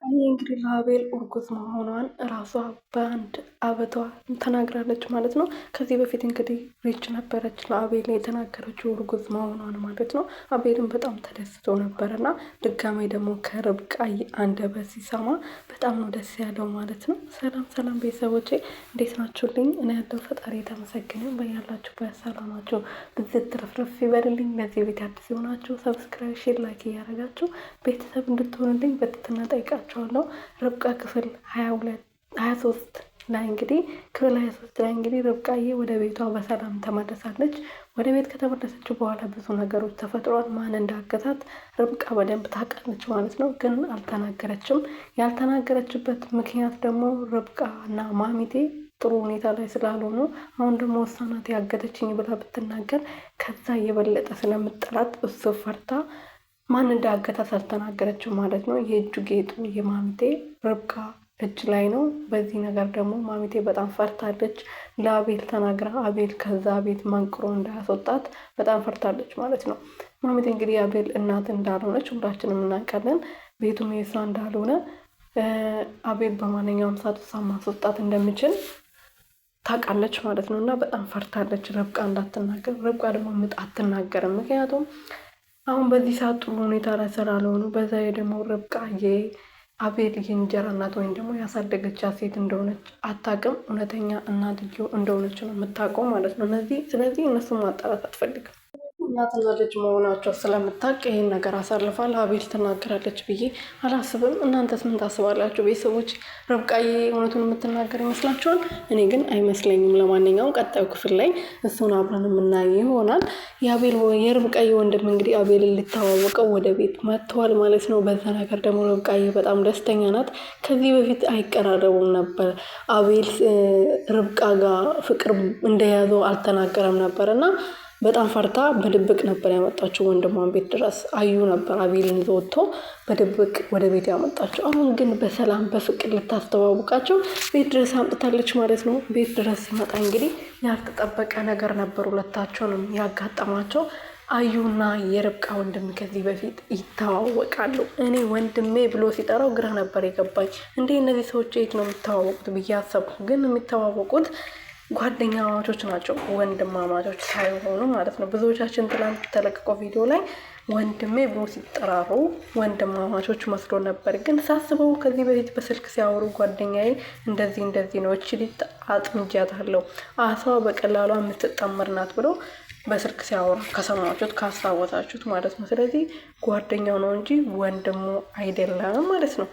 እንግዲህ ለአቤል እርጉዝ መሆኗን ራሷ በአንድ አበቷ ተናግራለች ማለት ነው። ከዚህ በፊት እንግዲህ ሪች ነበረች ለአቤል የተናገረችው እርጉዝ መሆኗን ማለት ነው። አቤልን በጣም ተደስቶ ነበር እና ድጋሜ ደግሞ ከርብቃይ አንደበት ሲሰማ በጣም ነው ደስ ያለው ማለት ነው። ሰላም ሰላም ቤተሰቦቼ እንዴት ናችሁልኝ? እኔ ያለው ፈጣሪ የተመሰገነ በያላችሁበት ሰላማችሁ ብዝት ትርፍርፍ ይበልልኝ። ለዚህ ቤት አዲስ የሆናችሁ ሰብስክራይብ፣ ሼር፣ ላይክ እያደረጋችሁ ቤተሰብ እንድትሆኑልኝ በትህትና ጠይቃችኋለሁ። ርብቃ ክፍል 23 ላይ እንግዲህ ርብቃዬ ወደ ቤቷ በሰላም ተመለሳለች። ወደ ቤት ከተመለሰች በኋላ ብዙ ነገሮች ተፈጥሯል። ማን እንዳገታት ርብቃ በደንብ ታውቃለች ማለት ነው፣ ግን አልተናገረችም። ያልተናገረችበት ምክንያት ደግሞ ርብቃ እና ማሚቴ ጥሩ ሁኔታ ላይ ስላልሆኑ፣ አሁን ደግሞ ወሳናት ያገተችኝ ብላ ብትናገር ከዛ የበለጠ ስለምጠላት እሱ ፈርታ ማን እንዳገታት አልተናገረችው ማለት ነው። የእጁ ጌጡ የማሚቴ ርብቃ እጅ ላይ ነው። በዚህ ነገር ደግሞ ማሚቴ በጣም ፈርታለች። ለአቤል ተናግራ አቤል ከዛ ቤት መንቅሮ እንዳያስወጣት በጣም ፈርታለች ማለት ነው። ማሚቴ እንግዲህ አቤል እናት እንዳልሆነች ሁላችንም እናውቃለን። ቤቱም የሷ እንዳልሆነ አቤል በማንኛውም ሰዓት እሷን ማስወጣት እንደሚችል ታውቃለች ማለት ነው። እና በጣም ፈርታለች ርብቃ እንዳትናገር። ርብቃ ደግሞ አትናገርም፣ ምክንያቱም አሁን በዚህ ሰዓት ጥሩ ሁኔታ ላይ ስላልሆኑ፣ በዛ ደግሞ ርብቃዬ አቤል የእንጀራ እናት ወይም ደግሞ ያሳደገቻት ሴት እንደሆነች አታውቅም። እውነተኛ እናትየው እንደሆነች ነው የምታውቀው ማለት ነው። ስለዚህ እነሱን ማጣራት አትፈልግም። እናትና ልጅ መሆናቸው ስለምታውቅ ይህን ነገር አሳልፋል አቤል ትናገራለች ብዬ አላስብም። እናንተስ ምን ታስባላችሁ ቤተሰቦች? ርብቃዬ እውነቱን የምትናገር ይመስላችኋል? እኔ ግን አይመስለኝም። ለማንኛውም ቀጣዩ ክፍል ላይ እሱን አብረን የምናየው ይሆናል። የርብቃዬ ወንድም እንግዲህ አቤልን ሊተዋወቀው ወደ ቤት መጥተዋል ማለት ነው። በዛ ነገር ደግሞ ርብቃዬ በጣም ደስተኛ ናት። ከዚህ በፊት አይቀራረቡም ነበር። አቤል ርብቃ ጋር ፍቅር እንደያዘው አልተናገረም ነበር እና በጣም ፈርታ በድብቅ ነበር ያመጣችው ወንድሟን ቤት ድረስ። አዩ ነበር አቤልን ይዞ ወጥቶ በድብቅ ወደ ቤት ያመጣችው። አሁን ግን በሰላም በፍቅር ልታስተዋውቃቸው ቤት ድረስ አምጥታለች ማለት ነው። ቤት ድረስ ሲመጣ እንግዲህ ያልተጠበቀ ነገር ነበር ሁለታቸውንም ያጋጠማቸው። አዩና የርብቃ ወንድም ከዚህ በፊት ይተዋወቃሉ። እኔ ወንድሜ ብሎ ሲጠራው ግራ ነበር የገባኝ። እንዴ እነዚህ ሰዎች የት ነው የሚተዋወቁት ብዬ አሰብኩ። ግን የሚተዋወቁት ጓደኛማቾች ናቸው፣ ወንድማማቾች ሳይሆኑ ማለት ነው። ብዙዎቻችን ትናንት ተለቀቀው ቪዲዮ ላይ ወንድሜ ብሎ ሲጠራሩ ወንድማማቾች መስሎ ነበር። ግን ሳስበው ከዚህ በፊት በስልክ ሲያወሩ ጓደኛዬ እንደዚህ ነው፣ እቺ ልጅ አጥምጃታለሁ፣ አሷ በቀላሏ የምትጠመር ናት ብሎ በስልክ ሲያወሩ ከሰማችሁት ካስታወሳችሁት ማለት ነው። ስለዚህ ጓደኛው ነው እንጂ ወንድሙ አይደለም ማለት ነው።